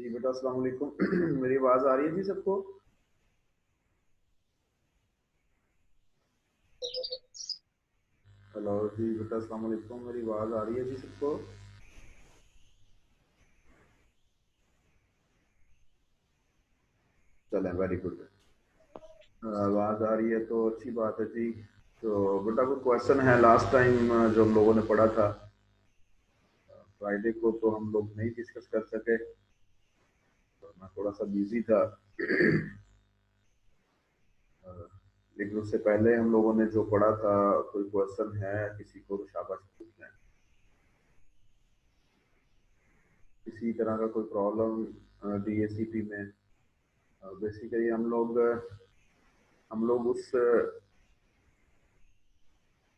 जी बेटा अस्सलाम वालेकुम। मेरी आवाज आ रही है जी सबको? हेलो जी बेटा अस्सलाम वालेकुम, मेरी आवाज आ रही है जी सबको? चलें, वेरी गुड। आवाज आ रही है तो अच्छी बात है जी। तो बेटा कोई क्वेश्चन है? लास्ट टाइम जो हम लोगों ने पढ़ा था फ्राइडे को, तो हम लोग नहीं डिस्कस कर सके, तो मैं थोड़ा सा बिजी था। लेकिन उससे पहले हम लोगों ने जो पढ़ा था, कोई क्वेश्चन है किसी को तो शाबाश पूछ लें। किसी तरह का कोई प्रॉब्लम डीएसीपी में? बेसिकली हम लोग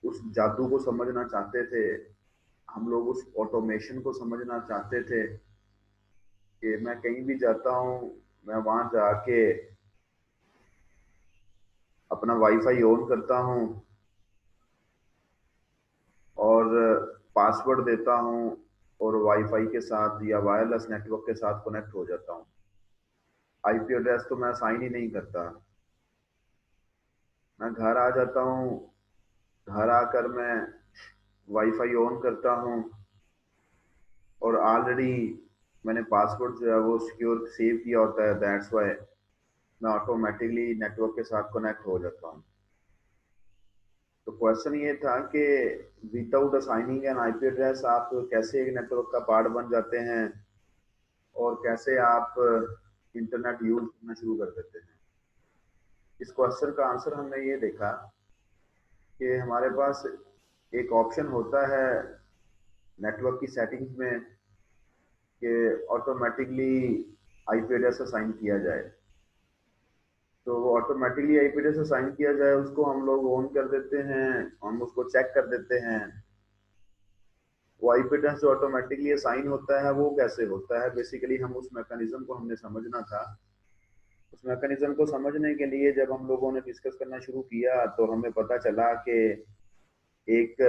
उस जादू को समझना चाहते थे। हम लोग उस ऑटोमेशन को समझना चाहते थे कि मैं कहीं भी जाता हूँ, मैं वहां जाके अपना वाईफाई ऑन करता हूँ और पासवर्ड देता हूँ और वाईफाई के साथ या वायरलेस नेटवर्क के साथ कनेक्ट हो जाता हूँ। आईपी एड्रेस तो मैं असाइन ही नहीं करता। मैं घर आ जाता हूँ, घर आकर मैं वाईफाई ऑन करता हूँ और ऑलरेडी मैंने पासवर्ड जो है वो सिक्योर सेव किया होता है, दैट्स वाई मैं ऑटोमेटिकली नेटवर्क के साथ कनेक्ट हो जाता हूँ। तो क्वेश्चन ये था कि without assigning N IP address आप कैसे एक नेटवर्क का पार्ट बन जाते हैं और कैसे आप इंटरनेट यूज करना शुरू कर देते हैं। इस क्वेश्चन का आंसर हमने ये देखा कि हमारे पास एक ऑप्शन होता है नेटवर्क की सेटिंग्स में कि ऑटोमेटिकली आईपी एड्रेस असाइन किया जाए। तो वो ऑटोमेटिकली आईपी एड्रेस असाइन किया जाए, उसको हम लोग ऑन कर देते हैं, हम उसको चेक कर देते हैं। वो आईपी एड्रेस जो ऑटोमेटिकली असाइन होता है वो कैसे होता है, बेसिकली हम उस मैकेनिज्म को हमने समझना था। उस मैकेनिज्म को समझने के लिए जब हम लोगों ने डिस्कस करना शुरू किया तो हमें पता चला कि एक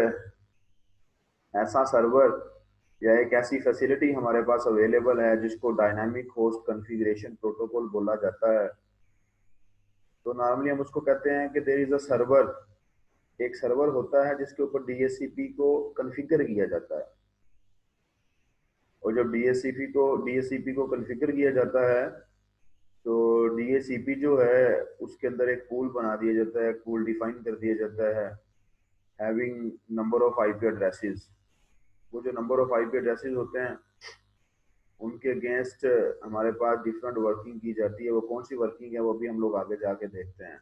ऐसा सर्वर या एक ऐसी फैसिलिटी हमारे पास अवेलेबल है जिसको डायनामिक होस्ट कॉन्फ़िगरेशन प्रोटोकॉल बोला जाता है। तो नॉर्मली हम उसको कहते हैं कि देयर इज अ सर्वर। एक सर्वर होता है जिसके ऊपर डीएचसीपी को कॉन्फ़िगर किया जाता है, और जब डीएचसीपी को कॉन्फ़िगर किया जाता है तो डीएचसीपी जो है उसके अंदर एक पूल बना दिया जाता है, पूल डिफाइन कर दिया जाता है having number of IP addresses. वो जो नंबर ऑफ आईपी एड्रेसेस होते हैं उनके अगेंस्ट हमारे पास डिफरेंट वर्किंग की जाती है। वो कौन सी वर्किंग है वो भी हम लोग आगे जाके देखते हैं।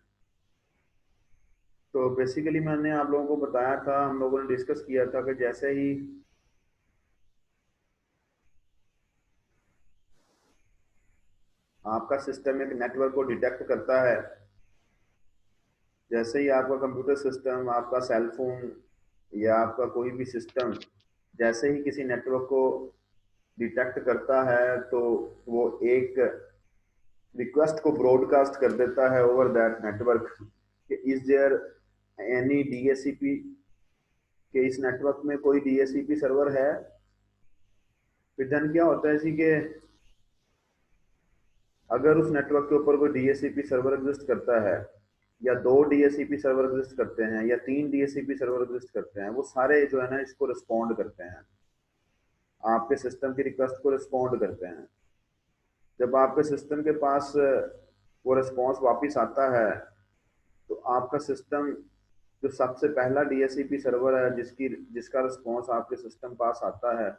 तो बेसिकली मैंने आप लोगों को बताया था, हम लोगों ने डिस्कस किया था कि जैसे ही आपका सिस्टम एक नेटवर्क को डिटेक्ट करता है, जैसे ही आपका कंप्यूटर सिस्टम, आपका सेल फोन या आपका कोई भी सिस्टम जैसे ही किसी नेटवर्क को डिटेक्ट करता है तो वो एक रिक्वेस्ट को ब्रॉडकास्ट कर देता है ओवर दैट नेटवर्क कि इज देयर एनी डीएचसीपी, कि इस नेटवर्क में कोई डीएचसीपी सर्वर है। फिर धन क्या होता है जी कि अगर उस नेटवर्क के ऊपर कोई डीएचसीपी सर्वर एग्जिस्ट करता है या दो डीएचसीपी सर्वर एग्जिस्ट करते हैं या तीन डीएचसीपी सर्वर एग्जिस्ट करते हैं, वो सारे जो है ना इसको रिस्पॉन्ड करते हैं, आपके सिस्टम की रिक्वेस्ट को रिस्पॉन्ड करते हैं। जब आपके सिस्टम के पास वो रिस्पॉन्स वापस आता है तो आपका सिस्टम जो सबसे पहला डीएचसीपी सर्वर है जिसका रिस्पॉन्स आपके सिस्टम पास आता है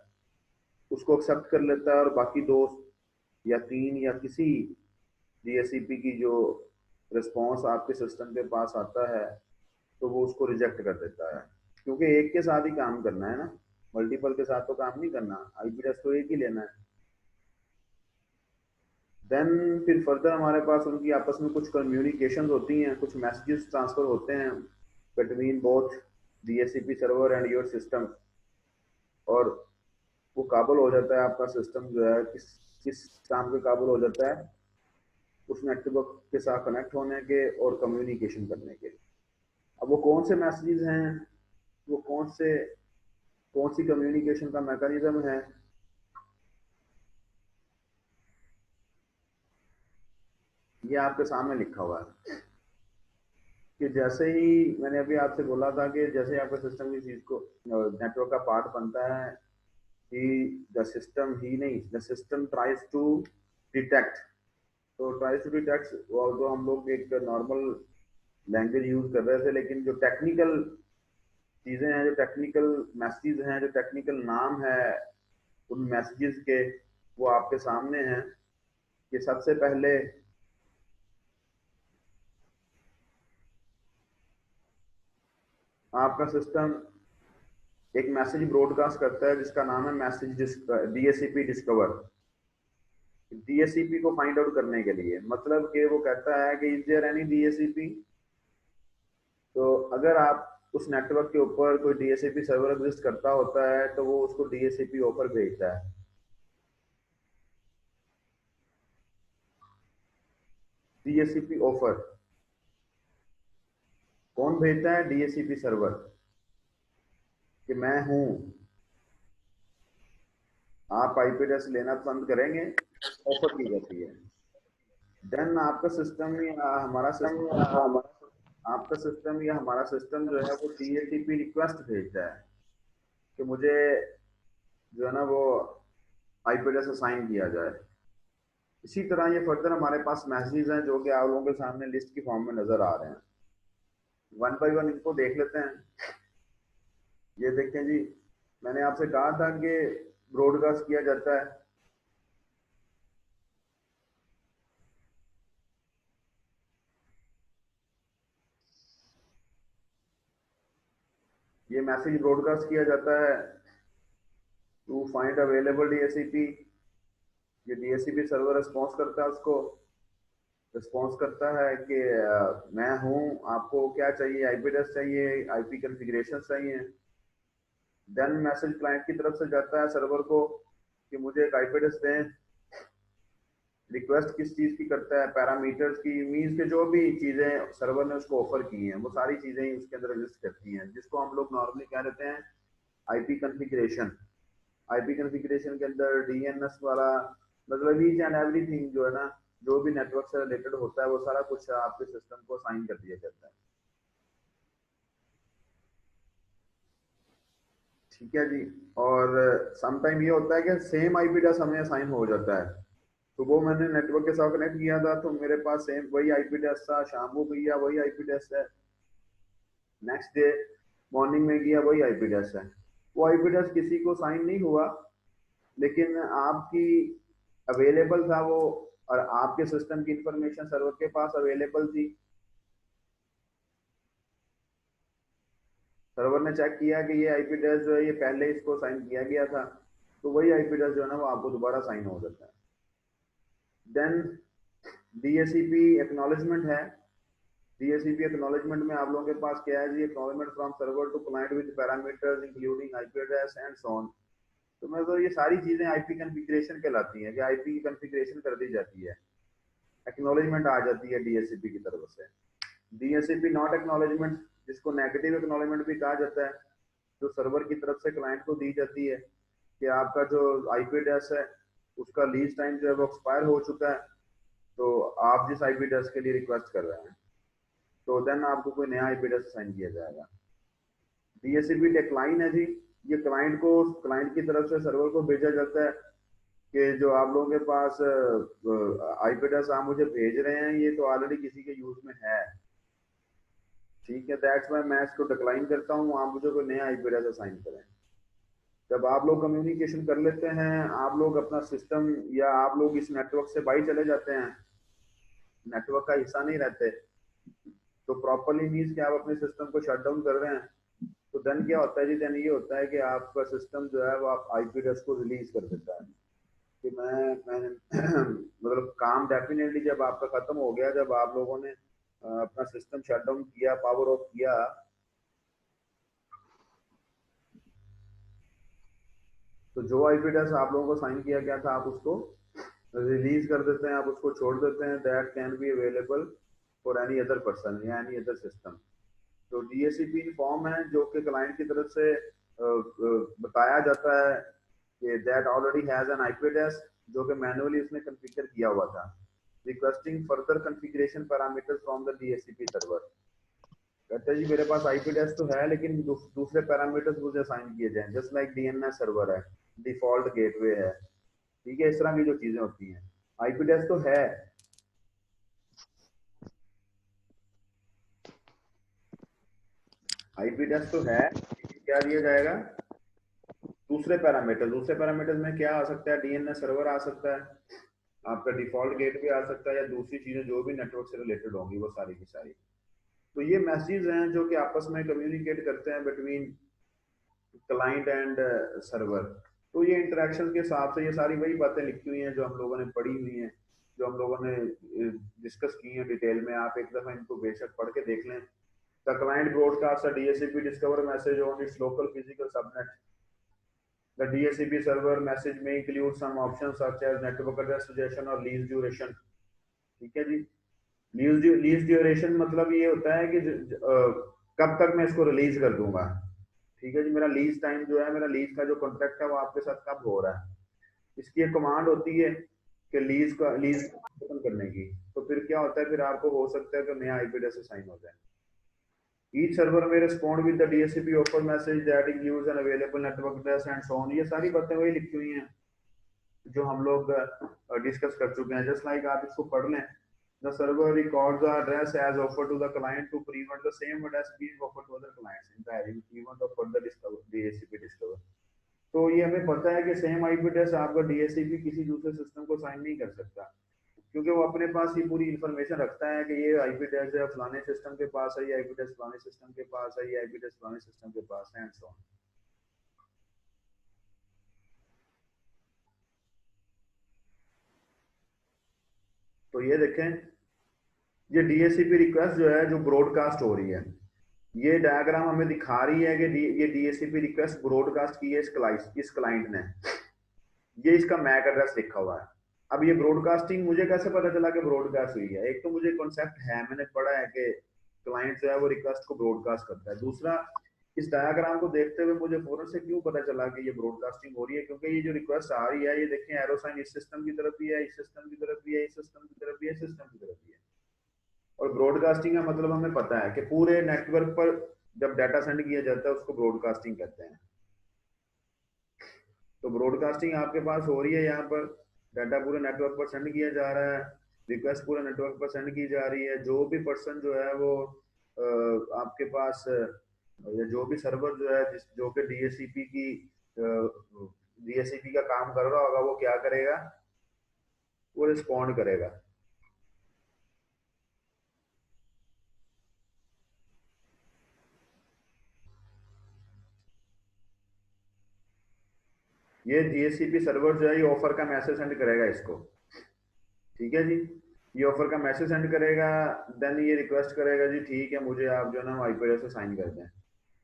उसको एक्सेप्ट कर लेता है, और बाकी दो या तीन या किसी डीएचसीपी की जो रिस्पॉन्स आपके सिस्टम के पास आता है तो वो उसको रिजेक्ट कर देता है। क्योंकि एक के साथ ही काम करना है ना, मल्टीपल के साथ तो काम नहीं करना, आईपी एड्रेस तो एक ही लेना है। देन फिर फर्दर हमारे पास उनकी आपस में कुछ कम्युनिकेशन होती हैं, कुछ मैसेजेस ट्रांसफर होते हैं between both DHCP server and your system, और वो काबल हो जाता है आपका सिस्टम जो है किस किस काम के काबल हो जाता है, उस नेटवर्क के साथ कनेक्ट होने के और कम्युनिकेशन करने के। अब वो कौन से मैसेजेस हैं, वो कौन सी कम्युनिकेशन का मैकेनिज्म है, ये आपके सामने लिखा हुआ है कि जैसे ही मैंने अभी आपसे बोला था कि जैसे ही आपका सिस्टम की चीज को नेटवर्क का पार्ट बनता है, ही the system tries to detect. तो ट्राइज टू डिटेक्ट, जो हम लोग एक नॉर्मल लैंग्वेज यूज कर रहे थे, लेकिन जो टेक्निकल चीजें हैं, जो टेक्निकल मैसेजेस हैं, जो टेक्निकल नाम है उन मैसेजेस के, वो आपके सामने हैं कि सबसे पहले आपका सिस्टम एक मैसेज ब्रॉडकास्ट करता है जिसका नाम है मैसेज डीएससीपी डिस्कवर। डीएससीपी को फाइंड आउट करने के लिए, मतलब कि वो कहता है कि इज देयर एनी डीएससीपी। तो अगर आप उस नेटवर्क के ऊपर कोई डीएससीपी सर्वर एग्जिस्ट करता होता है तो वो उसको डीएससीपी ऑफर भेजता है। डीएससीपी ऑफर कौन भेजता है? डीएससीपी सर्वर, कि मैं हूं, आप आईपी एड्रेस लेना पसंद करेंगे, ऑफर की जाती है। देन आपका सिस्टम या हमारा सिस्टम आपका सिस्टम या हमारा सिस्टम जो है वो डीएससीपी रिक्वेस्ट भेजता है कि मुझे जो है ना वो आईपी एड्रेस असाइन किया जाए। इसी तरह ये फर्दर हमारे पास मैसेजेस हैं जो कि आप लोगों के सामने लिस्ट की फॉर्म में नजर आ रहे हैं। वन बाय वन इनको देख लेते हैं। ये देखें जी, मैंने आपसे कहा था कि ब्रॉडकास्ट किया जाता है। ये मैसेज ब्रॉडकास्ट किया जाता है टू फाइंड अवेलेबल डीएससीपी। ये डीएससीपी सर्वर रिस्पॉन्स करता है, उसको रिस्पॉन्स करता है कि मैं हूं, आपको क्या चाहिए, आईपी एड्रेस चाहिए, आईपी कॉन्फ़िगरेशन चाहिए। देन मैसेज क्लाइंट की तरफ से जाता है सर्वर को कि मुझे एक आईपी एड्रेस दें। रिक्वेस्ट किस चीज की करता है? पैरामीटर्स की, मीन्स के जो भी चीजें सर्वर ने उसको ऑफर की हैं वो सारी चीजें ही उसके अंदर एग्जिस्ट करती हैं, जिसको हम लोग नॉर्मली क्या देते हैं? IP configuration. आईपी कॉन्फ़िगरेशन के अंदर डीएनएस वाला, मतलब ईच एंड एवरीथिंग जो है ना, जो भी नेटवर्क से रिलेटेड होता है वो सारा कुछ आपके सिस्टम को असाइन कर दिया जाता है। ठीक है जी। और समटाइम ये होता है कि सेम आईपी एड्रेस हमें असाइन हो जाता है। तो वो मैंने नेटवर्क के साथ कनेक्ट किया था तो मेरे पास सेम वही आईपी एड्रेस था, शाम को गया वही आईपी एड्रेस है, नेक्स्ट डे मॉर्निंग में गया वही आईपी एड्रेस है। वो आईपी एड्रेस किसी को साइन नहीं हुआ, लेकिन आपकी अवेलेबल था वो, और आपके सिस्टम की इंफॉर्मेशन सर्वर के पास अवेलेबल थी। सर्वर ने चेक किया कि ये आईपी एड्रेस जो है ये पहले इसको साइन किया गया था, तो वही आईपी एड्रेस जो है ना वो आपको दोबारा साइन हो जाता है। देन डीएससीपी एक्नॉलेजमेंट है। डीएससीपी एक्नॉलेजमेंट में आप लोगों के पास क्या है जी? Acknowledgement from server to client with parameters including IP address and so on. तो मतलब ये सारी चीजें आईपी कॉन्फ़िगरेशन कहलाती हैं कि आईपी की कॉन्फ़िगरेशन कर दी जाती है, एक्नॉलेजमेंट आ जाती है डीएससीपी की तरफ से। डीएससीपी नॉट एक्नॉलेजमेंट, जिसको नेगेटिव एक्नॉलेजमेंट भी कहा जाता है, जो सर्वर की तरफ से क्लाइंट को दी जाती है कि आपका जो आईपी एड्रेस है उसका लीज टाइम जो है वो एक्सपायर हो चुका है, तो आप जिस आईपी एड्रेस के लिए रिक्वेस्ट कर रहे हैं, तो देन आपको कोई नया आईपी एड्रेस असाइन किया जाएगा। डीएससीपी डिक्लाइन है जी। ये क्लाइंट को, क्लाइंट की तरफ से सर्वर को भेजा जाता है कि जो आप लोगों के पास आईपी एड्रेस आप मुझे भेज रहे हैं ये तो ऑलरेडी किसी के यूज में है। ठीक है, दैट्स वाई मैं इसको डिक्लाइन करता हूँ, आप मुझे कोई नया आईपी एड्रेस असाइन करें। जब आप लोग कम्युनिकेशन कर लेते हैं, आप लोग अपना सिस्टम या आप लोग इस नेटवर्क से बाहर चले जाते हैं, नेटवर्क का हिस्सा नहीं रहते, तो प्रॉपरली मीन्स कि आप अपने सिस्टम को शट डाउन कर रहे हैं, तो देन क्या होता है जी? देन ये होता है कि आपका सिस्टम जो है वो आप आईपी एड्रेस को रिलीज कर देता है कि मैं मतलब काम डेफिनेटली जब आपका खत्म हो गया, जब आप लोगों ने अपना सिस्टम शट डाउन किया, पावर ऑफ किया, तो जो आईपी एड्रेस आप लोगों को साइन किया गया था आप उसको रिलीज कर देते हैं, आप उसको छोड़ देते हैं। That can be available for any other person या एनी अदर सिस्टम। तो डीएससीपी फॉर्म है जो कि क्लाइंट की तरफ से बताया जाता है कि that already has an IP address, जो कि मैन्युअली उसने कॉन्फ़िगर किया हुआ था। Requesting further configuration parameters from the DHCP server. कहते हैं जी मेरे पास आईपी एड्रेस तो है लेकिन दूसरे पैरामीटर्स मुझे असाइन किए जाएं, जस्ट लाइक डीएनएस सर्वर है, डिफॉल्ट गेटवे है, ठीक है, इस तरह की जो चीजें होती हैं। आईपी एड्रेस तो है, आईपी एड्रेस तो है, क्या दिया जाएगा, दूसरे पैरामीटर में क्या आ सकता है, डीएनएस सर्वर आ सकता है, आपका डिफॉल्ट गेटवे आ सकता है, या दूसरी चीजें जो भी नेटवर्क से रिलेटेड होंगी वो सारी की सारी। तो ये मैसेजेस हैं जो कि आपस में कम्युनिकेट करते हैं बिटवीन क्लाइंट एंड सर्वर। तो ये इंटरेक्शन के हिसाब से ये सारी वही बातें लिखी हुई हैं जो हम लोगों ने पढ़ी हुई हैं, जो हम लोगों ने डिस्कस की हैं डिटेल में। आप एक दफा इनको बेशक पढ़ के देख लें। The client broadcast a DHCP discover message on its local physical subnet. The DHCP server message में include some options such as network address suggestion और लीज ड्यूरेशन। ठीक है जी। लीज ड्यूरेशन मतलब ये होता है कि कब तक मैं इसको रिलीज कर दूंगा। ठीक है जी, मेरा लीज टाइम जो है, मेरा लीज का जो कॉन्ट्रैक्ट है वो आपके साथ कब हो रहा है, इसकी एक कमांड होती है कि लीज खत्म करने की। तो फिर क्या होता है, फिर आपको हो सकता है कि नया आईपी एड्रेस असाइन हो जाए। ईच सर्वर में respond with the DHCP offer message that includes an available network address and so on. ये सारी बातें वही लिखी हुई हैं जो हम लोग डिस्कस कर चुके हैं। जस्ट लाइक आप इसको पढ़ लें। The server records the address as offered to the client to prevent the same address being offered to other clients in the event of further discover DHCP discover। तो ये हमें पता है कि सेम आईपी एड्रेस आपका DHCP किसी दूसरे system को साइन नहीं कर सकता, क्योंकि वो अपने पास ही पूरी इंफॉर्मेशन रखता है कि ये आईपी एड्रेस है फलाने सिस्टम के पास है, ये आईपी एड्रेस फलाने सिस्टम के पास है, ये आईपी एड्रेस फलाने सिस्टम के पास है, एंड सो ऑन। तो ये देखें, ये डीएचसीपी रिक्वेस्ट जो है जो ब्रॉडकास्ट हो रही है, ये डायग्राम हमें दिखा रही है कि ये डीएचसीपी रिक्वेस्ट ब्रॉडकास्ट की है इस क्लाइंट ने, ये इसका मैक एड्रेस लिखा हुआ है। अब ये ब्रॉडकास्टिंग मुझे कैसे पता चला कि ब्रॉडकास्ट हुई है? एक तो मुझे कॉन्सेप्ट है, मैंने पढ़ा है कि क्लाइंट जो है वो रिक्वेस्ट को ब्रॉडकास्ट करता है। दूसरा, इस डायग्राम को देखते हुए मुझे फौरन से क्यों पता चला कि ये ब्रॉडकास्टिंग हो रही है, क्योंकि ये जो रिक्वेस्ट आ रही है, ये देखें एरो साइन इस सिस्टम की तरफ भी है, इस सिस्टम की तरफ भी है, इस सिस्टम की तरफ भी है, इस सिस्टम की तरफ भी है। और ब्रॉडकास्टिंग का मतलब हमें पता है कि पूरे नेटवर्क पर जब डाटा सेंड किया जाता है उसको ब्रॉडकास्टिंग कहते हैं। तो ब्रॉडकास्टिंग आपके पास हो रही है, यहाँ पर डाटा पूरे नेटवर्क पर सेंड किया जा रहा है, रिक्वेस्ट पूरे नेटवर्क पर सेंड की जा रही है। जो भी पर्सन जो है वो आपके पास या जो भी सर्वर जो है जो कि डीएससीपी का काम कर रहा होगा, वो क्या करेगा, वो रिस्पॉन्ड करेगा। ये डीएससीपी सर्वर जो है ये ऑफर का मैसेज सेंड करेगा इसको। ठीक है जी, ये ऑफर का मैसेज सेंड करेगा, देन ये रिक्वेस्ट करेगा जी ठीक है मुझे आप जो है ना आईपी एड्रेस से साइन कर दें।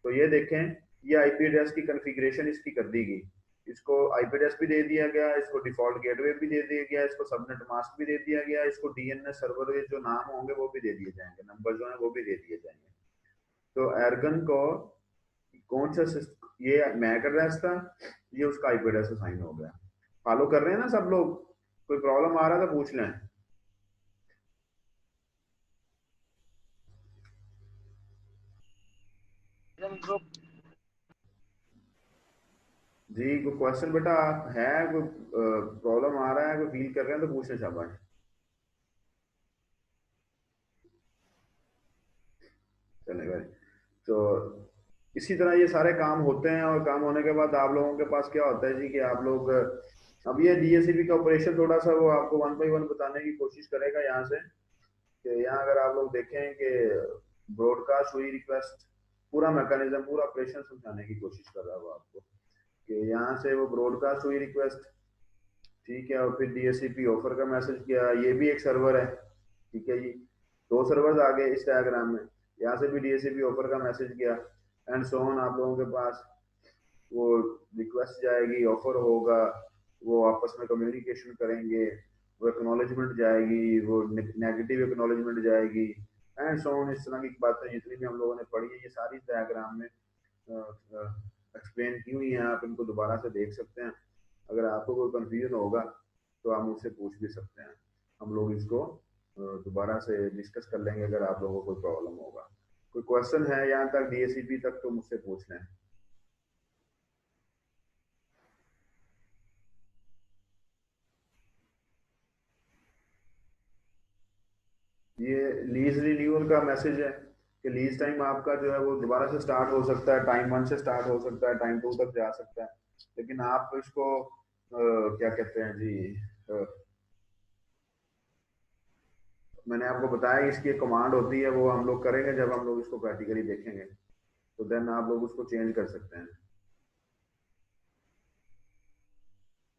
तो ये देखें, ये आईपी एड्रेस की कॉन्फ़िगरेशन इसकी कर दी गई, इसको आईपी एड्रेस भी दे दिया गया, इसको डिफॉल्ट गेटवे भी दे दिया गया, इसको सबनेट मास्क भी दे दिया गया, इसको डीएनएस सर्वर के जो नाम होंगे वो भी दे दिए जाएंगे, नंबर जो है वो भी दे दिए जाएंगे। तो एर्गन को कौन सा ये मैक एड्रेस था, ये उसका आईपी एड्रेस साइन हो गया। फॉलो कर रहे हैं ना सब लोग? कोई प्रॉब्लम आ रहा था पूछ लें। जी कोई क्वेश्चन बेटा है, कोई प्रॉब्लम आ रहा है, कोई फील कर रहे हैं तो पूछना शाबाश। चलेगा। तो इसी तरह ये सारे काम होते हैं, और काम होने के बाद आप लोगों के पास क्या होता है जी कि आप लोग अब ये डीएससीपी का ऑपरेशन थोड़ा सा वो आपको वन बाई वन बताने की कोशिश करेगा यहाँ से, कि यहाँ अगर आप लोग देखें कि ब्रॉडकास्ट हुई रिक्वेस्ट, पूरा मैकेनिज्म पूरा ऑपरेशन समझाने की कोशिश कर रहा है वो आपको, कि यहाँ से वो ब्रॉडकास्ट हुई रिक्वेस्ट, ठीक है, और फिर डीएससीपी ऑफर का मैसेज किया, ये भी एक सर्वर है, ठीक है जी, दो सर्वर्स आ गए इस डायग्राम में, यहाँ से भी डीएससीपी ऑफर का मैसेज किया, एंड सो ऑन। आप लोगों के पास वो रिक्वेस्ट जाएगी, ऑफर होगा, वो आपस में कम्युनिकेशन करेंगे, वो एक्नॉलेजमेंट जाएगी, वो नेगेटिव एक्नॉलेजमेंट जाएगी, एंड सो ऑन। इस तरह की बातें जितनी भी हम लोगों ने पढ़ी है ये सारी डायग्राम में एक्सप्लेन की हुई हैं, आप इनको दोबारा से देख सकते हैं। अगर आपको कोई कंफ्यूजन होगा तो आप मुझसे पूछ भी सकते हैं। हम लोग इसको दोबारा से डिस्कस कर लेंगे अगर आप लोगों को कोई प्रॉब्लम होगा। कोई क्वेश्चन है यहाँ तक डीएससीपी तक तो मुझसे पूछ लें। ये लीज रिन्यूअल का मैसेज है कि लीज टाइम आपका जो है वो दोबारा से स्टार्ट हो सकता है, टाइम 1 से स्टार्ट हो सकता है, टाइम 2 तक जा सकता है, लेकिन आप इसको क्या कहते हैं जी, अ, मैंने आपको बताया इसकी एक कमांड होती है, वो हम लोग करेंगे जब हम लोग इसको प्रैक्टिकली देखेंगे, तो देन आप लोग उसको चेंज कर सकते हैं।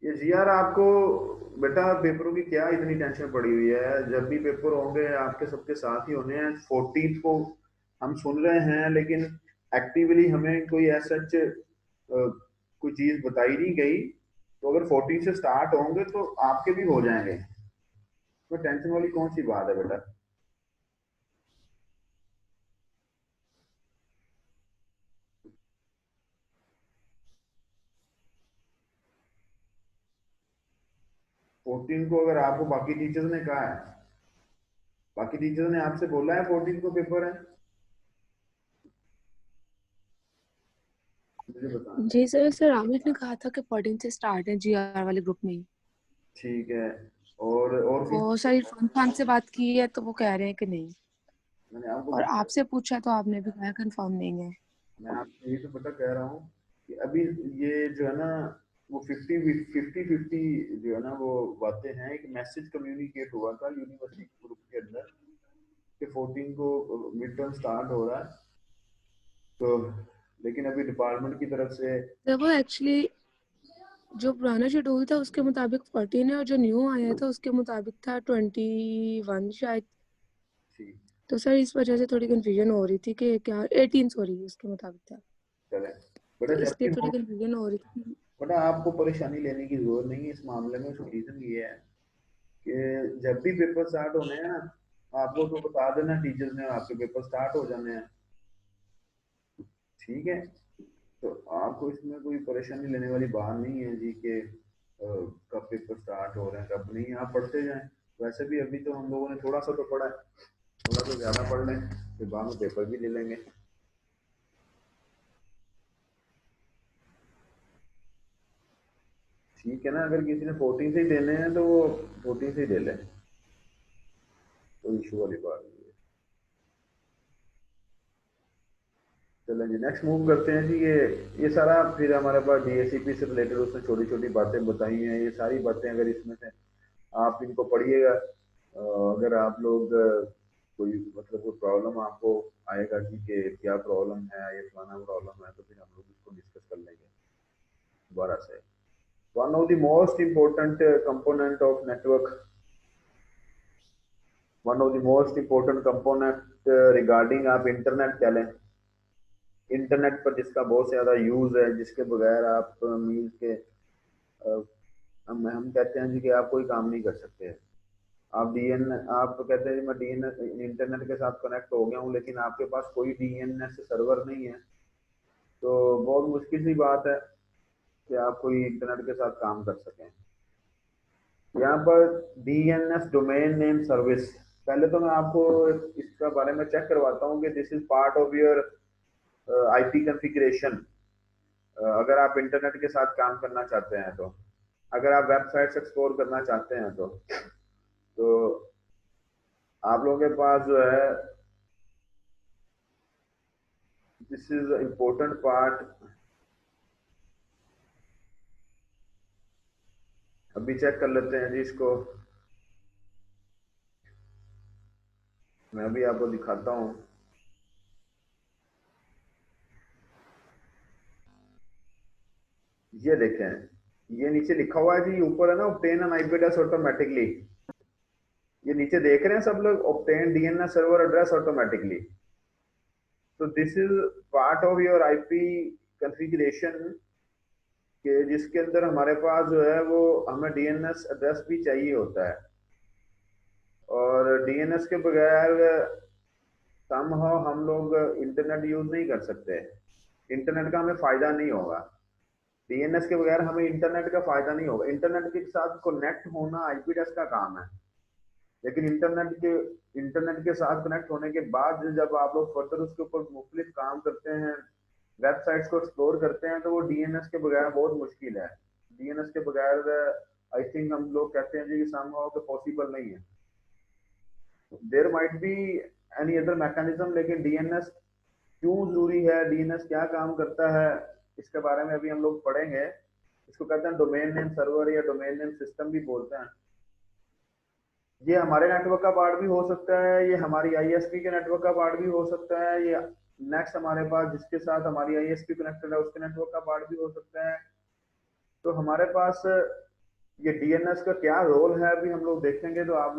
ये जीआर आपको बेटा पेपरों की क्या इतनी टेंशन पड़ी हुई है, जब भी पेपर होंगे आपके सबके साथ ही होने हैं। 14 को हम सुन रहे हैं लेकिन एक्टिवली हमें कोई ऐसा कोई चीज बताई नहीं गई, तो अगर 14 से स्टार्ट होंगे तो आपके भी हो जाएंगे, तो टेंशन वाली कौन सी बात है बेटा। 14 को अगर आपको बाकी टीचर्स ने कहा है, बाकी टीचर्स ने आपसे बोला है 14 को पेपर है, मुझे बताना। जी सर, सर आमिर ने कहा था कि 14 से स्टार्ट है जीआर वाले ग्रुप में ही। ठीक है। और किस, और सर इरफान खान से बात की है तो वो कह रहे हैं कि नहीं, मैंने आपको और आपसे पूछा तो आपने भी कहा कंफर्म नहीं है। मैं आपको यही तो पता कह रहा हूँ कि अभी ये जो है ना वो 50-50 जो है ना वो बातें हैं। एक मैसेज कम्युनिकेट हुआ था यूनिवर्सिटी ग्रुप के अंदर कि 14 को मिड टर्म स्टार्ट हो रहा है, तो लेकिन अभी डिपार्टमेंट की तरफ से देखो एक्चुअली जो पुराना शेड्यूल था उसके मुताबिक 14 है, और जो न्यू आया था उसके मुताबिक था 21 शायद। थी। तो सर इस वजह से थोड़ी कंफ्यूजन हो रही थी कि क्या 18 सॉरी उसके मुताबिक था, चले बेटा, तो जब इसलिए भी थोड़ी कंफ्यूजन हो रही थी। बेटा आपको परेशानी लेने की जरूरत नहीं है इस मामले में। उसका रीजन ये है कि जब भी पेपर स्टार्ट होने हैं ना, आपको तो बता देना टीचर्स ने आपके पेपर स्टार्ट हो जाने हैं, ठीक है। तो आपको इसमें कोई परेशानी लेने वाली बात नहीं है जी कि कब पेपर स्टार्ट हो रहे हैं कब नहीं, आप पढ़ते जाएं। वैसे भी अभी तो हम लोगों ने थोड़ा सा तो पढ़ा है, थोड़ा तो ज़्यादा पढ़ लें, फिर बाद में पेपर भी ले लेंगे, ठीक है ना। अगर किसी ने 14 से ही देने हैं तो वो 14 से ही दे लें, कोई इशू वाली बात नहीं है। चलें जी, नेक्स्ट मूव करते हैं जी। ये सारा फिर हमारे पास डीएससीपी से रिलेटेड उसने छोटी छोटी बातें बताई हैं, ये सारी बातें अगर इसमें से आप इनको पढ़िएगा, अगर आप लोग कोई मतलब कोई प्रॉब्लम आपको आएगा कि क्या प्रॉब्लम है, ये फलाना प्रॉब्लम है, तो फिर हम लोग इसको डिस्कस कर लेंगे दोबारा से। One of the most important component of network, one of the most important component regarding आप इंटरनेट कह लें, इंटरनेट पर जिसका बहुत ज्यादा यूज है, जिसके बगैर आप मील के हम कहते हैं जी कि आप कोई काम नहीं कर सकते। आप डीएन आप कहते हैं मैं डीएनएस इंटरनेट के साथ कनेक्ट हो गया हूँ, लेकिन आपके पास कोई डीएनएस सर्वर नहीं है, तो बहुत मुश्किल सी बात है कि आप कोई इंटरनेट के साथ काम कर सकें। यहाँ पर डीएनएस डोमेन नेम सर्विस, पहले तो मैं आपको इसका बारे में चेक करवाता हूँ कि this is part of your IP configuration. अगर आप इंटरनेट के साथ काम करना चाहते हैं तो, अगर आप वेबसाइट्स एक्सप्लोर करना चाहते हैं तो आप लोगों के पास जो है दिस इज इम्पोर्टेंट पार्ट। अभी चेक कर लेते हैं जी इसको, मैं भी आपको दिखाता हूँ। ये देखें, ये नीचे लिखा हुआ है जी, ऊपर है ना obtain an IP address automatically, ये नीचे देख रहे हैं सब लोग, obtain DNS server address automatically। तो this is part of your IP configuration के, जिसके अंदर हमारे पास जो है वो हमें डीएनएस एड्रेस भी चाहिए होता है, और डीएनएस के बगैर समहाउ हम लोग इंटरनेट यूज नहीं कर सकते, इंटरनेट का हमें फायदा नहीं होगा। डीएनएस के बगैर हमें इंटरनेट का फायदा नहीं होगा, इंटरनेट के साथ कनेक्ट होना आईपी एड्रेस का काम है। लेकिन इंटरनेट के साथ कनेक्ट होने के बाद जब आप लोग फर्दर उसके ऊपर मुख्तलिफ काम करते हैं, वेबसाइट्स को एक्सप्लोर करते हैं, तो वो डीएनएस के बगैर बहुत मुश्किल है। डीएनएस के बगैर आई थिंक हम लोग कहते हैं जी कि समहाउ कि पॉसिबल नहीं है। There might be any other mechanism, लेकिन डीएनएस क्यों जरूरी है, डीएनएस क्या काम करता है, इसके बारे में अभी हम लोग पढ़ेंगे। इसको कहते हैं डोमेन नेम सर्वर या डोमेन नेम सिस्टम भी बोलते हैं। ये हमारे नेटवर्क का पार्ट भी हो सकता है, ये हमारी आईएसपी के नेटवर्क का पार्ट भी हो सकता है, ये नेक्स्ट हमारे पास जिसके साथ हमारी आईएसपी कनेक्टेड है उसके नेटवर्क का पार्ट भी हो सकता है। तो हमारे पास ये डीएनएस का क्या रोल है अभी हम लोग देखेंगे, तो आप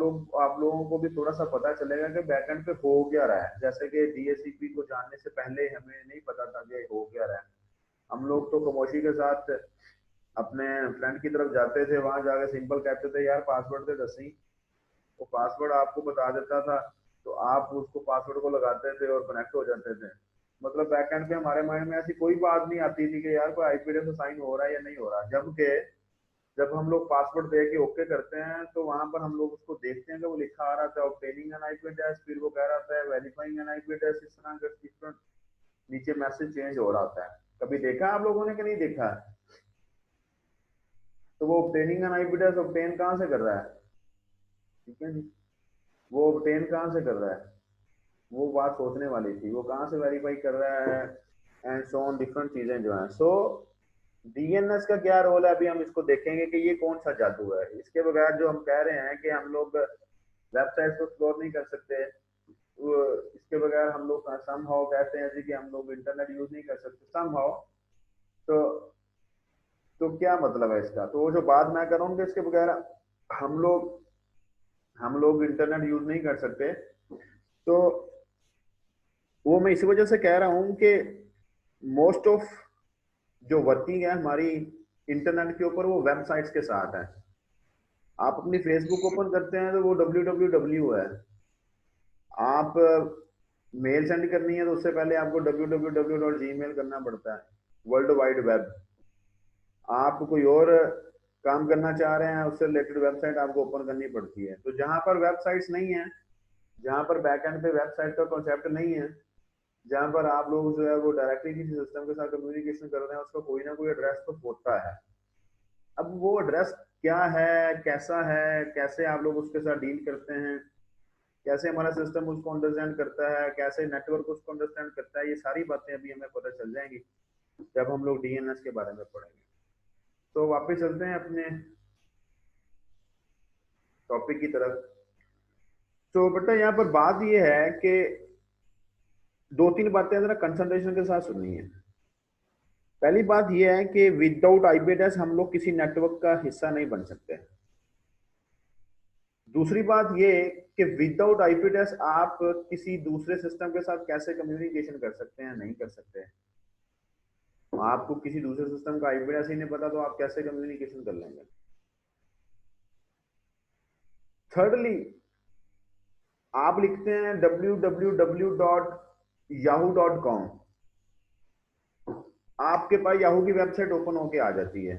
लोगों को भी थोड़ा सा पता चलेगा कि बैकएंड पे हो क्या रहा है। जैसे कि डीएचसीपी को जानने से पहले हमें नहीं पता था कि हो क्या रहा है। हम लोग तो खामोशी के साथ अपने फ्रेंड की तरफ जाते थे, वहां जाके सिंपल कहते थे यार पासवर्ड दे दसी, वो पासवर्ड आपको बता देता था, तो आप उसको पासवर्ड को लगाते थे और कनेक्ट हो जाते थे। मतलब बैकएंड पे हमारे माइंड में ऐसी कोई बात नहीं आती थी कि यार कोई आईपी एड्रेस साइन हो रहा है या नहीं हो रहा। जबकि जब हम लोग पासवर्ड दे के ओके करते हैं तो वहां पर हम लोग उसको देखते हैं कि वो लिखा आ रहा था ऑब्टेनिंग एन आईपी एड्रेस, फिर वो कह रहा था वेरीफाइंग एन आईपी एड्रेस, इस तरह का डिफरेंट नीचे मैसेज चेंज हो रहा होता है। कभी देखा आप लोगों ने कि नहीं देखा? तो वो obtaining N IP address obtain कहाँ से कर रहा है? ठीक है जी, वो ऑब्टेन कहाँ से कर रहा है, वो बात सोचने वाली थी, वो कहाँ से वेरीफाई कर रहा है, एंड सो ऑन डिफरेंट चीजें जो हैं। सो डीएनएस का क्या रोल है अभी हम इसको देखेंगे कि ये कौन सा जादू है। इसके बगैर जो हम कह रहे हैं कि हम लोग वेबसाइट को एक्सप्लोर नहीं कर सकते, इसके बगैर हम लोग समहाउ कहते हैं जी कि हम लोग इंटरनेट यूज नहीं कर सकते समहाउ। तो क्या मतलब है इसका? तो वो जो बात मैं करूँगा इसके बगैर हम लोग इंटरनेट यूज नहीं कर सकते, तो वो मैं इसी वजह से कह रहा हूँ कि मोस्ट ऑफ जो वर्किंग है हमारी इंटरनेट के ऊपर वो वेबसाइट्स के साथ है। आप अपनी फेसबुक ओपन करते हैं तो वो www है। आप मेल सेंड करनी है तो उससे पहले आपको www.gmail करना पड़ता है, वर्ल्ड वाइड वेब। आप कोई और काम करना चाह रहे हैं उससे रिलेटेड वेबसाइट आपको ओपन करनी पड़ती है। तो जहां पर वेबसाइट्स नहीं है, जहां पर बैकएंड पे वेबसाइट का कॉन्सेप्ट नहीं है, जहां पर आप लोग जो है वो डायरेक्टली किसी सिस्टम के साथ कम्युनिकेशन कर रहे हैं, उसका कोई ना कोई एड्रेस तो होता है। अब वो एड्रेस क्या है, कैसा है, कैसे आप लोग उसके साथ डील करते हैं, कैसे हमारा सिस्टम उसको अंडरस्टैंड करता है, कैसे नेटवर्क उसको अंडरस्टैंड करता है, ये सारी बातें अभी हमें पता चल जाएंगी जब हम लोग डीएनएस के बारे में पढ़ेंगे। तो वापस चलते हैं अपने टॉपिक की तरफ। तो बेटा यहाँ पर बात ये है कि दो तीन बातें जरा कंसंट्रेशन के साथ सुननी है। पहली बात यह है कि विदाउट आईपी एड्रेस हम लोग किसी नेटवर्क का हिस्सा नहीं बन सकते। दूसरी बात यह कि विदाउट आईपी एड्रेस आप किसी दूसरे सिस्टम के साथ कैसे कम्युनिकेशन कर सकते हैं? नहीं कर सकते। आपको किसी दूसरे सिस्टम का आईपी एड्रेस ही नहीं पता तो आप कैसे कम्युनिकेशन कर लेंगे? थर्डली, आप लिखते हैं www.yahoo.com, आपके पास याहू की वेबसाइट ओपन होके आ जाती है।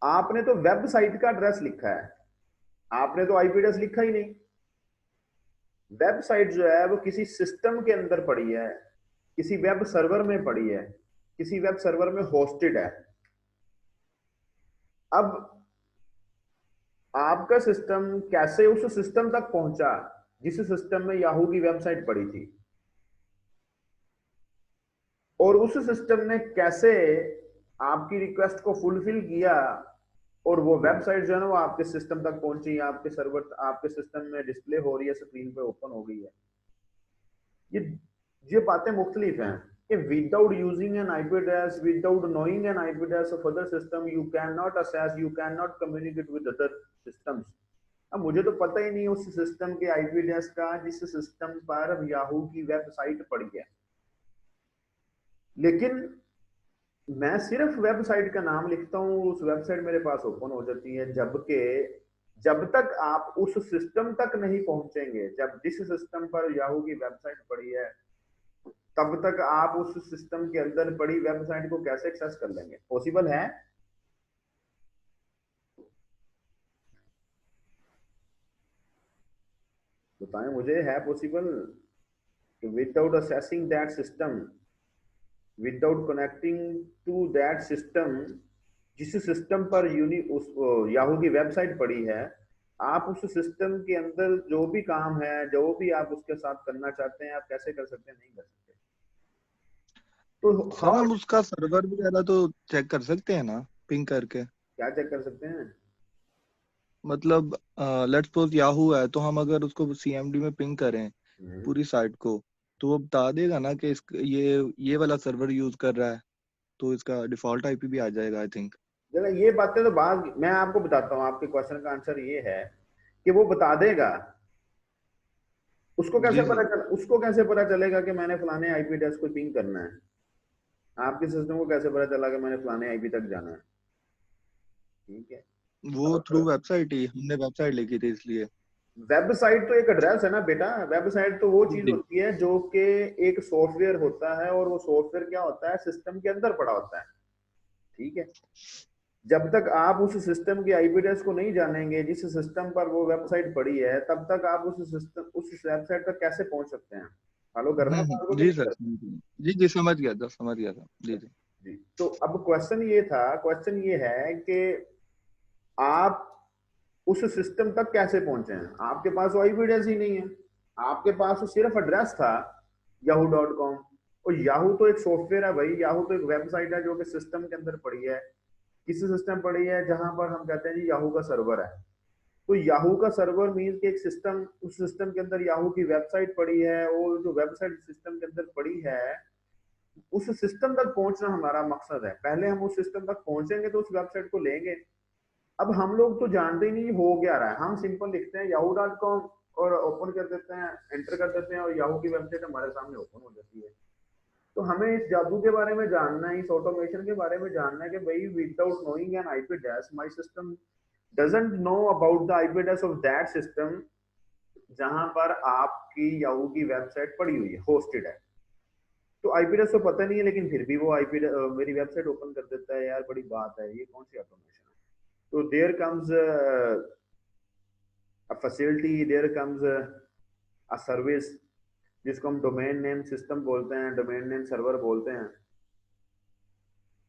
आपने तो वेबसाइट का एड्रेस लिखा है, आपने तो आईपी एड्रेस लिखा ही नहीं। वेबसाइट जो है वो किसी सिस्टम के अंदर पड़ी है, किसी वेब सर्वर में पड़ी है, किसी वेब सर्वर में होस्टेड है। अब आपका सिस्टम कैसे उस सिस्टम तक पहुंचा जिस सिस्टम में याहू की वेबसाइट पड़ी थी, और उस सिस्टम ने कैसे आपकी रिक्वेस्ट को फुलफिल किया और वो वेबसाइट जो है ना वो आपके सिस्टम तक पहुंची, आपके सर्वर आपके सिस्टम में डिस्प्ले हो रही है, स्क्रीन पे ओपन हो गई है। ये बातें मुख्तलिफ हैं कि without using N IP address, without knowing N IP address of other system, you can not assess, you can not communicate with other systems. अब मुझे तो पता ही नहीं उस सिस्टम के आईपी एड्रेस का जिस सिस्टम पर याहू की वेबसाइट पड़ी है, लेकिन मैं सिर्फ वेबसाइट का नाम लिखता हूँ, उस वेबसाइट मेरे पास ओपन हो जाती है। जबकि जब तक आप उस सिस्टम तक नहीं पहुंचेंगे, जब जिस सिस्टम पर याहू की वेबसाइट पड़ी है, तब तक आप उस सिस्टम के अंदर पड़ी वेबसाइट को कैसे एक्सेस कर लेंगे? पॉसिबल है? बताएं मुझे, है possible without assessing that system, without connecting to that system, जिस सिस्टम पर उस याहू की वेबसाइट पड़ी है, आप उस सिस्टम के अंदर जो भी काम है, जो भी आप उसके साथ करना चाहते हैं, आप कैसे कर सकते हैं? नहीं कर सकते। तो सर हम फ्रॉड उसका सर्वर वगैरह तो चेक कर सकते हैं ना, पिंग करके? क्या चेक कर सकते हैं? मतलब लेट्स सपोज याहू है, तो हम अगर उसको सीएमडी में पिंग करें पूरी साइट को, तो वो बता देगा ना कि ये वाला सर्वर यूज कर रहा है, तो इसका डिफॉल्ट आईपी भी आ जाएगा आई थिंक। जरा ये बातें तो बाद मैं आपको बताता हूँ। आपके क्वेश्चन का आंसर ये है कि वो बता देगा। जी सर। उसको कैसे पता चलेगा कि मैंने फलाने आईपी एड्रेस को पिंग करना है? आपके सिस्टम को कैसे पता चला कि मैंने फलाने आईपी तक जाना है? ठीक है। वो थ्रू वेबसाइट ही, हमने वेबसाइट लिखी थी इसलिए। वेबसाइट तो एक एड्रेस है ना बेटा। वेबसाइट तो वो चीज जी। होती है जो कि एक सॉफ्टवेयर होता है, और वो सॉफ्टवेयर क्या होता है? सिस्टम के अंदर पड़ा होता है। ठीक है। जब तक आप उस सिस्टम के आईपी एड्रेस को नहीं जानेंगे जिस सिस्टम पर वो वेबसाइट पड़ी है, तब तक आप उस वेबसाइट तक कैसे पहुंच सकते हैं? फॉलो कर रहे हैं बात को कि जी नहीं सर कर समझ गया। जी जी समझ गया था, समझ गया था। जी रहे? जी। जी। तो अब क्वेश्चन ये है कि आप उस सिस्टम तक कैसे पहुंचे हैं? आपके पास वो आईपी एड्रेस ही नहीं है। आपके पास तो सिर्फ एड्रेस था yahoo.com। और याहू तो एक सॉफ्टवेयर है भाई। याहू तो एक वेबसाइट है जो कि सिस्टम के अंदर पड़ी है। किसी सिस्टम पड़ी है जहां पर हम कहते हैं जी याहू का सर्वर है। तो याहू का सर्वर मीन्स कि एक सिस्टम, उस सिस्टम के अंदर याहू की वेबसाइट पड़ी है, और जो वेबसाइट सिस्टम के अंदर पड़ी है, उस सिस्टम तक पहुंचना हमारा मकसद है। पहले हम उस सिस्टम तक पहुंचेंगे तो उस वेबसाइट को लेंगे। अब हम लोग तो जानते ही नहीं हो क्या रहा है। हम सिंपल लिखते हैं yahoo.com और ओपन कर देते हैं, एंटर कर देते हैं, और याहू की वेबसाइट हमारे सामने ओपन हो जाती है। तो हमें इस जादू के बारे में जानना है, इस ऑटोमेशन के बारे में जानना है कि भाई without knowing N IP address my system doesn't know about the IP address of that system जहां पर आपकी याहू की वेबसाइट पड़ी हुई है, होस्टेड है। तो आईपी एड्रेस तो पता नहीं है, लेकिन फिर भी वो आईपी मेरी वेबसाइट ओपन कर देता है। यार बड़ी बात है, ये कौन सी ऑटोमेशन है? तो there comes a facility, there comes a service, जिसको हम डोमेन नेम सिस्टम बोलते हैं, डोमेन नेम सर्वर बोलते हैं।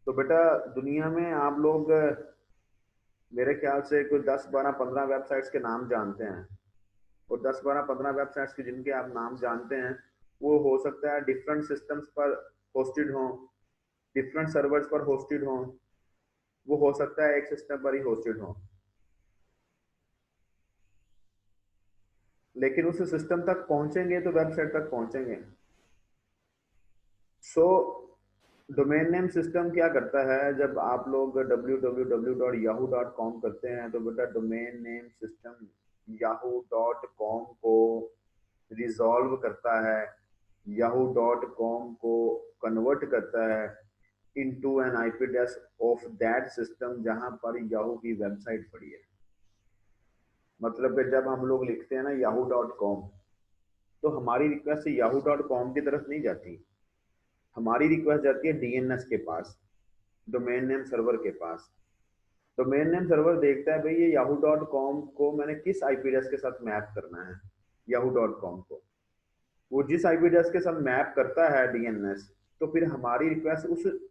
तो बेटा दुनिया में आप लोग मेरे ख्याल से कोई 10 12 15 वेबसाइट्स के नाम जानते हैं। और 10 12 15 वेबसाइट्स के जिनके आप नाम जानते हैं, वो हो सकता है डिफरेंट सिस्टम्स पर होस्टेड हों, डिफरेंट सर्वर्स पर होस्टेड हों। वो हो सकता है एक सिस्टम पर ही होस्टेड हों, लेकिन उस सिस्टम तक पहुंचेंगे तो वेबसाइट तक पहुंचेंगे। सो डोमेन नेम सिस्टम क्या करता है? जब आप लोग www.yahoo.com करते हैं, तो बेटा डोमेन नेम सिस्टम yahoo.com को रिजॉल्व करता है, yahoo.com को कन्वर्ट करता है into an IP address of that system जहां पर याहू की वेबसाइट पड़ी है। मतलब कि जब हम लोग लिखते हैं ना yahoo.com, तो हमारी रिक्वेस्ट yahoo.com की तरफ नहीं जाती। हमारी रिक्वेस्ट जाती है डीएनएस के पास, डोमेन नेम सर्वर के पास। डोमेन नेम सर्वर देखता है भाई ये yahoo.com को मैंने किस आईपी एड्रेस के साथ मैप करना है। yahoo.com को वो जिस आईपी एड्रेस के साथ मैप करता है डीएनएस, तो फिर हमारी रिक्वेस्ट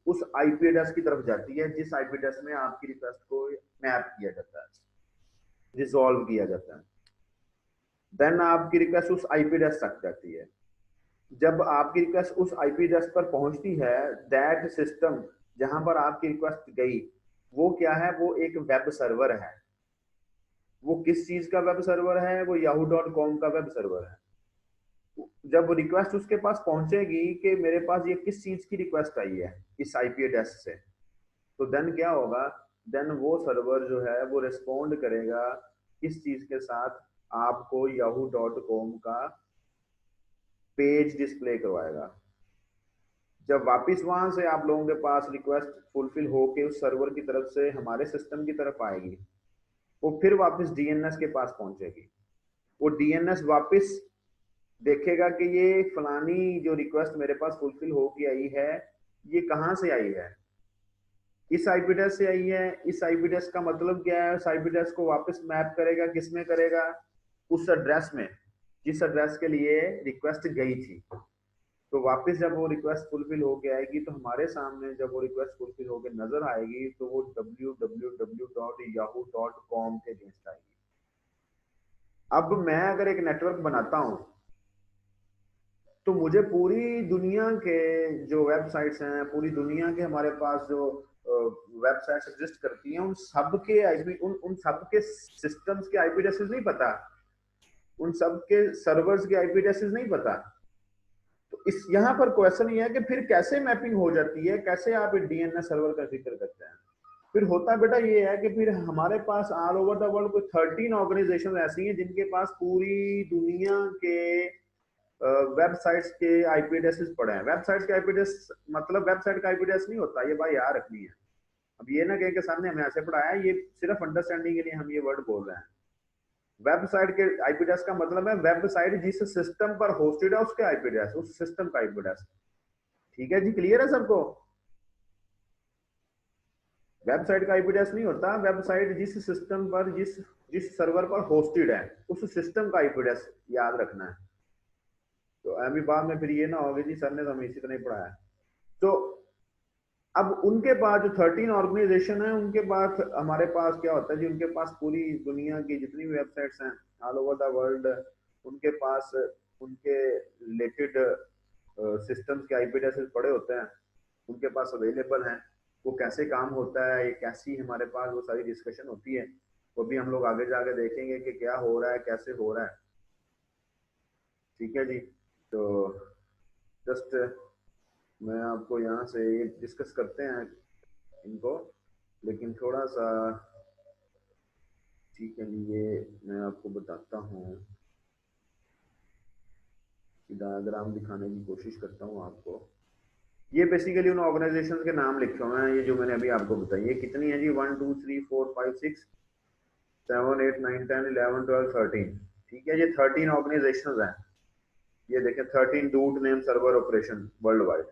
उस आईपी एड्रेस की तरफ जाती है जिस आईपी एड्रेस में आपकी रिक्वेस्ट को मैप किया जाता है, रिजॉल्व किया जाता है। देन आपकी रिक्वेस्ट उस आईपी एड्रेस तक जाती है। जब आपकी रिक्वेस्ट उस आईपी एड्रेस पर पहुंचती है, दैट सिस्टम जहां पर आपकी रिक्वेस्ट गई, वो क्या है? वो एक वेब सर्वर है। वो किस चीज का वेब सर्वर है? वो yahoo.com का वेब सर्वर है। जब रिक्वेस्ट उसके पास पहुंचेगी कि मेरे पास ये किस चीज की रिक्वेस्ट आई है इस आईपी एड्रेस से, तो देन क्या होगा? देन वो सर्वर जो है वो रिस्पोंड करेगा किस चीज के साथ? आपको yahoo.com का पेज डिस्प्ले करवाएगा। जब वापस वहां से आप लोगों के पास रिक्वेस्ट फुलफिल होके उस सर्वर की तरफ से हमारे सिस्टम की तरफ आएगी, वो फिर वापस डीएनएस के पास पहुंचेगी। वो डीएनएस वापस देखेगा कि ये फलानी जो रिक्वेस्ट मेरे पास फुलफिल होके आई है, ये कहाँ से आई है? इस आईपी एड्रेस से आई है। इस आईपी एड्रेस का मतलब क्या है? उस आईपी एड्रेस को वापस मैप करेगा, किस में करेगा? उस एड्रेस में। जिस एड्रेस के लिए रिक्वेस्ट गई थी, तो वापस जब वो रिक्वेस्ट फुलफिल होके आएगी तो हमारे सामने जब वो रिक्वेस्ट फुलफिल होके नजर आएगी तो वो www.yahoo.com के अगेंस्ट आएगी। अब मैं अगर एक नेटवर्क बनाता हूं तो मुझे पूरी दुनिया के जो वेबसाइट्स हैं, पूरी दुनिया के हमारे पास जो वेबसाइट्स एग्जिस्ट करती हैं, उन सब के आईपी उन सब के सिस्टम्स के आईपी एड्रेसेस नहीं पता, उन सब के सर्वर्स के आईपी एड्रेसेस नहीं पता। तो इस यहाँ पर क्वेश्चन ये है कि फिर कैसे मैपिंग हो जाती है, कैसे आप डीएनएस सर्वर का जिक्र करते हैं। फिर होता बेटा ये है कि फिर हमारे पास ऑल ओवर द वर्ल्ड कोई 13 ऑर्गेनाइजेशन ऐसी हैं जिनके पास पूरी दुनिया के वेबसाइट्स के आईपी एड्रेसेस पड़े हैं। वेबसाइट्स के आईपी एड्रेस मतलब वेबसाइट का आईपी एड्रेस नहीं होता, ये बात याद रखनी है। अब ये ना कहें कि सामने हमें ऐसे पढ़ाया है, ये सिर्फ अंडरस्टैंडिंग के लिए हम ये वर्ड बोल रहे हैं। वेबसाइट के आईपी एड्रेस का मतलब है वेबसाइट जिस सिस्टम पर होस्टेड है उसके आईपी एड्रेस, उस सिस्टम का आईपी एड्रेस। ठीक है जी, क्लियर है सबको? वेबसाइट का आईपी एड्रेस नहीं होता, वेबसाइट जिस सिस्टम पर जिस सर्वर पर होस्टेड है उस सिस्टम का आईपी एड्रेस याद रखना है। तो अभी बाद में फिर ये ना होगा जी सर ने तो हमें इसी तरह ही पढ़ाया। तो अब उनके पास जो 13 ऑर्गेनाइजेशन है, उनके पास हमारे पास क्या होता है जी, उनके पास पूरी दुनिया की जितनी भी वेबसाइट्स हैं ऑल ओवर द वर्ल्ड, उनके पास उनके रिलेटेड सिस्टम्स के आईपी एड्रेसेस पड़े होते हैं, उनके पास अवेलेबल हैं। वो कैसे काम होता है, ये कैसी हमारे पास वो सारी डिस्कशन होती है, वो भी हम लोग आगे जाके देखेंगे कि क्या हो रहा है, कैसे हो रहा है। ठीक है जी, तो जस्ट मैं आपको यहाँ से ये डिस्कस करते हैं इनको, लेकिन थोड़ा सा ठीक है जी, ये मैं आपको बताता हूँ, डायग्राम दिखाने की कोशिश करता हूँ आपको। ये बेसिकली उन ऑर्गेनाइजेशंस के नाम लिखे हुए हैं, ये जो मैंने अभी आपको बताई। ये कितनी है जी? 1 2 3 4 5 6 7 8 9 10 11 12 13। ठीक है, ये 13 ऑर्गेनाइजेशंस हैं। ये देखें 13 root name server operation world wide.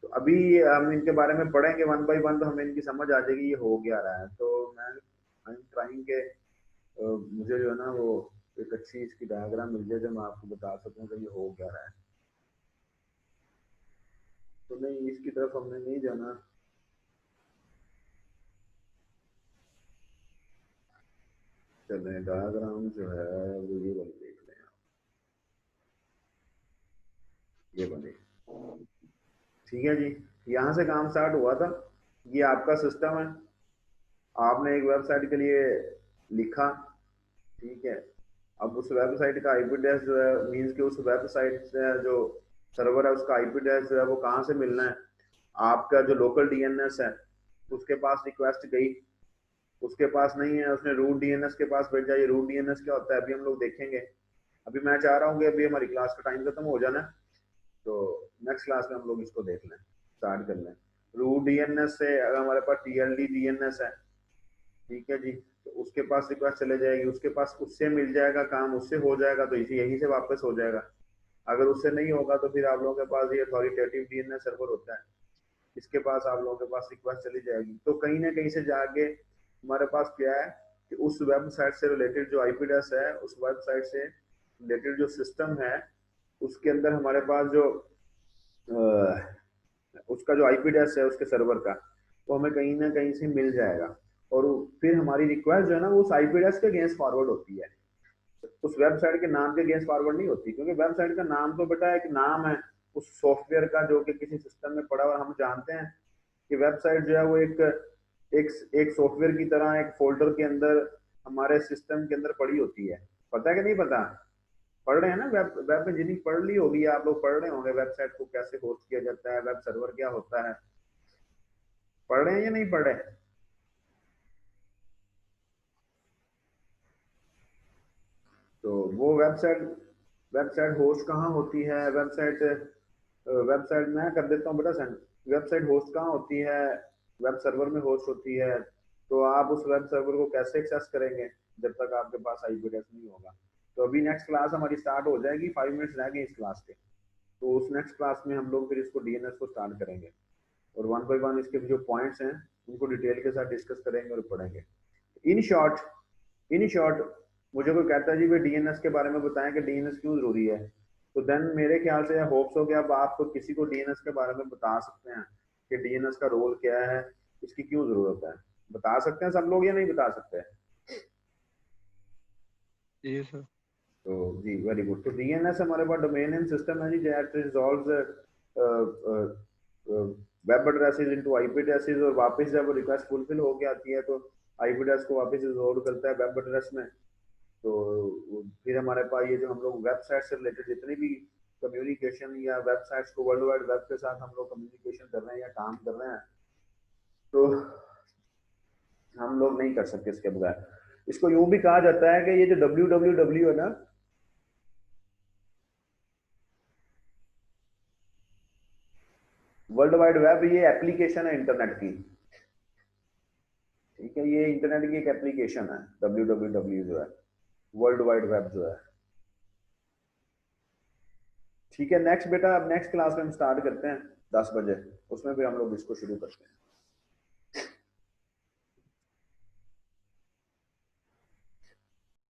तो अभी हम इनके बारे में पढ़ेंगे वन बाय वन, तो हमें इनकी समझ आ जाएगी ये हो क्या रहा है। तो मैं आई एम ट्राइंग के मुझे जो है ना वो एक अच्छी इसकी डायग्राम मिल जाए जो मैं आपको बता सकूं कि ये हो क्या रहा है। तो नहीं, इसकी तरफ हमने नहीं जाना। चले डायग्राम जो है वो ये वाली देख लें आप, ये बने। ठीक है जी, यहाँ से काम स्टार्ट हुआ था। ये आपका सिस्टम है, आपने एक वेबसाइट के लिए लिखा, ठीक है। अब उस वेबसाइट का आईपी एड्रेस जो है, मींस कि उस वेबसाइट से जो सर्वर है उसका आईपी एड्रेस जो है वो कहाँ से मिलना है। आपका जो लोकल डीएनएस है उसके पास रिक्वेस्ट गई, उसके पास नहीं है, उसने रूट डीएनएस के पास भेजा। ये रूट डीएनएस क्या होता है अभी हम लोग देखेंगे। अभी मैं चाह रहा हूँ कि अभी हमारी क्लास का टाइम खत्म हो जाना है, तो नेक्स्ट क्लास में हम लोग इसको देख लें, स्टार्ट कर लें। रूट डीएनएस से अगर हमारे पास टीएलडी डीएनएस है, ठीक है जी, तो उसके पास रिक्वेस्ट चले जाएगी, उसके पास उससे मिल जाएगा काम, उससे हो जाएगा तो इसी यहीं से वापस हो जाएगा। अगर उससे नहीं होगा तो फिर आप लोगों के पास ये अथॉरिटेटिव डीएनएस सर्वर होता है, इसके पास आप लोगों के पास रिक्वेस्ट चली जाएगी। तो कहीं ना कहीं से जाके हमारे पास क्या है कि उस वेबसाइट से रिलेटेड जो आईपी एड्रेस है, उस वेबसाइट से रिलेटेड जो सिस्टम है, उसके अंदर हमारे पास जो उसका जो आईपी एड्रेस है उसके सर्वर का, वो हमें कहीं ना कहीं से मिल जाएगा। और फिर हमारी रिक्वेस्ट जो है ना वो उस आईपी एड्रेस के अगेंस्ट फॉरवर्ड होती है, उस वेबसाइट के नाम के अगेंस्ट फॉरवर्ड नहीं होती। क्योंकि वेबसाइट का नाम तो बेटा एक नाम है उस सॉफ्टवेयर का जो कि किसी सिस्टम में पड़ा हुआ। हम जानते हैं कि वेबसाइट जो है वो एक एक एक सॉफ्टवेयर की तरह एक फोल्डर के अंदर हमारे सिस्टम के अंदर पड़ी होती है। पता है कि नहीं पता? पढ़ रहे हैं ना, वेब इंजीनियरिंग पढ़ ली होगी, आप लोग पढ़ रहे होंगे वेबसाइट को कैसे होस्ट किया जाता है, वेब सर्वर क्या होता है। पढ़ रहे हैं या नहीं पढ़ रहे? तो वो वेबसाइट होस्ट कहाँ होती है? वेबसाइट मैं कर देता हूँ बेटा सेंड। वेबसाइट होस्ट कहाँ होती है? वेब सर्वर में होस्ट होती है। तो आप उस वेब सर्वर को कैसे एक्सेस करेंगे जब तक आपके पास आईपी एड्रेस नहीं होगा? तो अभी नेक्स्ट क्लास हमारी स्टार्ट हो जाएगी, 5 मिनट्स रह गए इस क्लास के। तो उस नेक्स्ट क्लास में हम लोग फिर इसको डीएनएस को स्टार्ट करेंगे और वन बाय वन इसके जो पॉइंट्स हैं उनको डिटेल के साथ डिस्कस करेंगे और पढ़ेंगे। इन शॉर्ट मुझे कोई कहता है जी वे डीएनएस के बारे में बताएं कि डीएनएस क्यों जरूरी है, तो देन मेरे ख्याल से होप्स हो कि अब आप किसी को डीएनएस के बारे में बता सकते हैं कि डीएनएस का रोल क्या है, इसकी क्यों जरूरत है। बता सकते हैं सब लोग या नहीं बता सकते? जी सर। तो जी वेरी गुड। तो डीएनएस हमारे पास डोमेन नेम सिस्टम है जी, that resolves web addresses into IP addresses, और वापस जब रिक्वेस्ट फुलफिल हो के आती है तो आईपी एड्रेस को वापस रिजॉल्व करता है वेब एड्रेस में। तो फिर हमारे पास ये जो हम लोग वेबसाइट से रिलेटेड जितनी भी कम्युनिकेशन या वेबसाइट्स को वर्ल्ड वाइड वेब के साथ हम लोग कम्युनिकेशन कर रहे हैं या काम कर रहे हैं, तो हम लोग नहीं कर सकते इसके बगैर। इसको यूं भी कहा जाता है कि ये जो www है ना, वर्ल्ड वाइड वेब, ये एप्लीकेशन है इंटरनेट की। ठीक है, ये इंटरनेट की एक एप्लीकेशन है www जो है, वर्ल्ड वाइड वेब जो है। ठीक है नेक्स्ट बेटा, अब नेक्स्ट क्लास में हम स्टार्ट करते हैं 10 बजे, उसमें फिर हम लोग इसको शुरू करते हैं।